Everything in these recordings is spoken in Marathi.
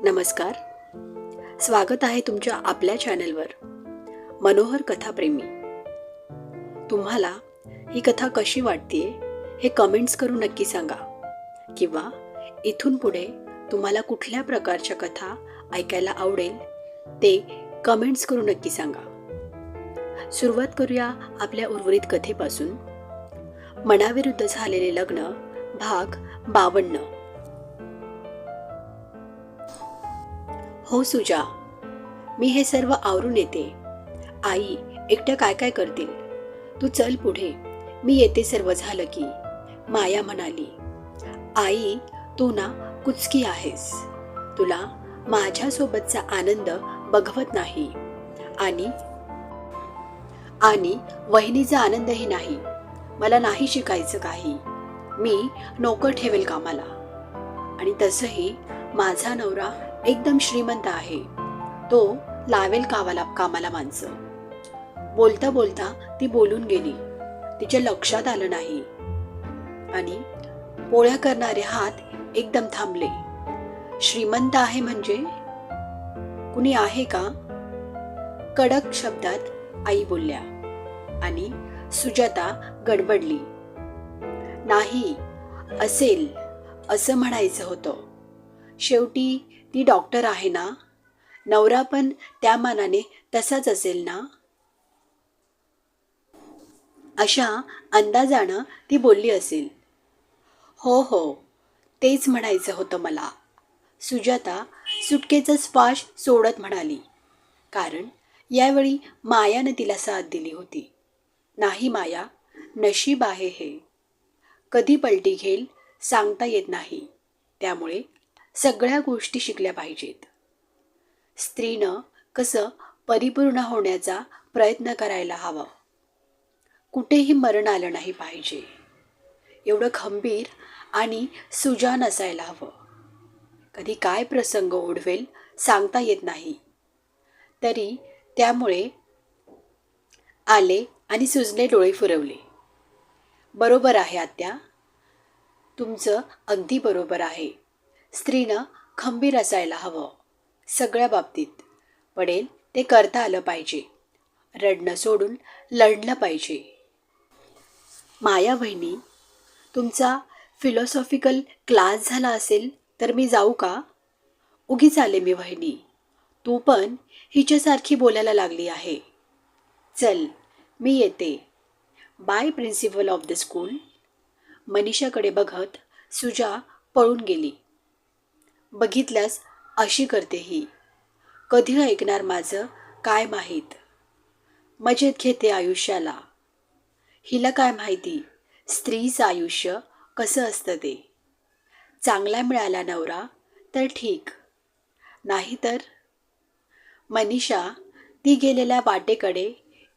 नमस्कार. स्वागत आहे तुमच्या आपल्या चॅनलवर मनोहर कथाप्रेमी. तुम्हाला ही कथा कशी वाटतेय हे कमेंट्स करून नक्की सांगा, किंवा इथून पुढे तुम्हाला कुठल्या प्रकारच्या कथा ऐकायला आवडेल ते कमेंट्स करून नक्की सांगा. सुरुवात करूया आपल्या उर्वरित कथेपासून. मनाविरुद्ध झालेले लग्न भाग 52. हो सुजा, मी हे सर्व आवरून येते. आई एकट्या काय काय करतील, तू चल पुढे, मी येते सर्व झालं की, माया म्हणाली. आई तू ना कुचकी आहेस, तुला माझ्यासोबतचा आनंद बघवत नाही आणि वहिनीचा आनंदही नाही. मला नाही शिकायचं काही, मी नोकर ठेवेल कामाला. आणि तसंही माझा नवरा एकदम श्रीमंत आहे, तो लावेल कामाला माणसं. बोलता बोलता ती बोलून गेली. तिच्या लक्षात आलं नाही आणि पोळ्या करणारे हात एकदम थांबले. श्रीमंत आहे म्हणजे कुणी आहे का, कडक शब्दात आई बोलल्या. आणि सुजाता गडबडली. नाही, असेल असं म्हणायचं होतं. शेवटी ती डॉक्टर आहे ना, नवरा पण त्या मानाने तसाच असेल ना, अशा अंदाजानं ती बोलली असेल. हो हो, तेच म्हणायचं होतं मला, सुजाता सुटकेचा श्वास सोडत म्हणाली. कारण यावेळी मायानं तिला साथ दिली होती. नाही माया, नशीब आहे हे, कधी पलटी घेईल सांगता येत नाही. त्यामुळे सगळ्या गोष्टी शिकल्या पाहिजेत. स्त्रीनं कसं परिपूर्ण होण्याचा प्रयत्न करायला हवा, कुठेही मरण आलं नाही पाहिजे. एवढं खंबीर आणि सुजान असायला हवं. कधी काय प्रसंग ओढवेल सांगता येत नाही. तरी त्यामुळे आले आणि सुजले डोळे फिरवले. बरोबर आहे आत्या, तुमचं अगदी बरोबर आहे. स्त्रीनं खंबीर असायला हवं सगळ्या बाबतीत. पडेल ते करता आलं पाहिजे, रडणं सोडून लढलं पाहिजे. माया बहिणी, तुमचा फिलॉसॉफिकल क्लास झाला असेल तर मी जाऊ का? उगीच आले मी बहिणी, तू पण हिच्यासारखी बोलायला लागली आहे. चल मी येते, bye principal of the school. मनीषाकडे बघत सुजा पळून गेली. बघितल्यास अशी करते ही, कधी ऐकणार माझं काय माहीत. मजेत घेते आयुष्याला. हिला काय माहिती स्त्रीचं आयुष्य कसं असतं ते. चांगला मिळाला नवरा तर ठीक, नाहीतर. मनीषा ती गेलेल्या वाटेकडे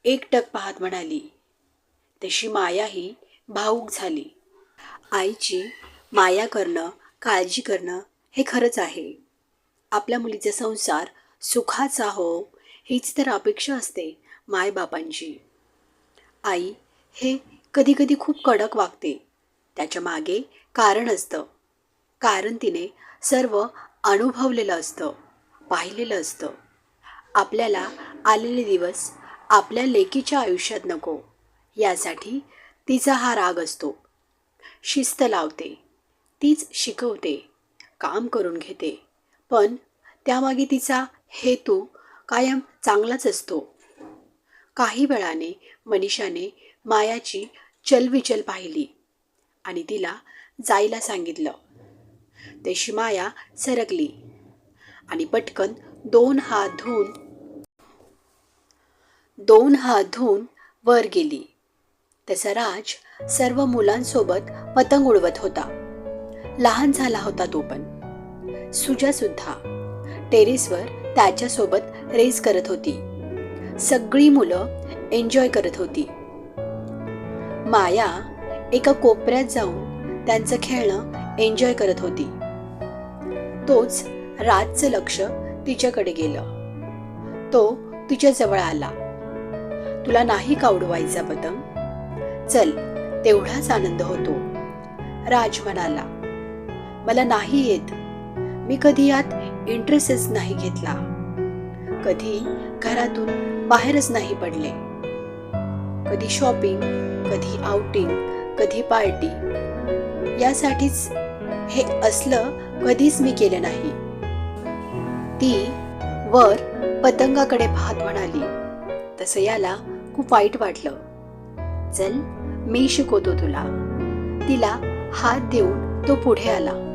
एकटक पाहत म्हणाली. तशी मायाही भावूक झाली. आईची माया करणं, काळजी करणं हे खरंच आहे. आपल्या मुलीचा संसार सुखाचा हो, हीच तर अपेक्षा असते मायबापांची. आई हे कधी कधी खूप कडक वागते. त्याच्या मागे कारण असतं. कारण तिने सर्व अनुभवलेलं असतं, पाहिलेलं असतं. आपल्याला आलेले दिवस आपल्या लेकीच्या आयुष्यात नको यासाठी तिचा हा राग असतो. शिस्त लावते, तीच शिकवते, काम करून घेते, पण त्यामागे तिचा हेतू कायम चांगलाच असतो. काही वेळाने मनीषाने मायाची चलविचल पाहिली आणि तिला जायला सांगितलं. तशी माया सरकली आणि पटकन दोन हात धुवून वर गेली. तसा राज सर्व मुलांसोबत पतंग उडवत होता. लहान झाला होता तो पण. सुजा सुद्धा टेरेसवर त्याच्यासोबत रेस करत होती. सगळी मुलं एन्जॉय करत होती. माया एका कोपऱ्यात जाऊन त्यांचं खेळणं एन्जॉय करत होती. तोच राजचं लक्ष तिच्याकडे गेलं. तो तिच्या जवळ आला. तुला नाही का उडवायचा पतंग? चल, तेवढाच आनंद होतो. राज म्हणाला. मला नाही येत, मी कधी यात इंटरेस्टच नाही घेतला. कधी घरातून बाहेरच नाही पडले. कधी शॉपिंग, कधी आउटिंग, कधी पार्टी. यासाठीच हे असलं कधीच मी केलं नाही. ती वर पतंगाकडे पाहत म्हणाली. तसं याला खूप वाईट वाटलं. चल, मी शिकवतो तुला. तिला हात देऊन तो पुढे आला.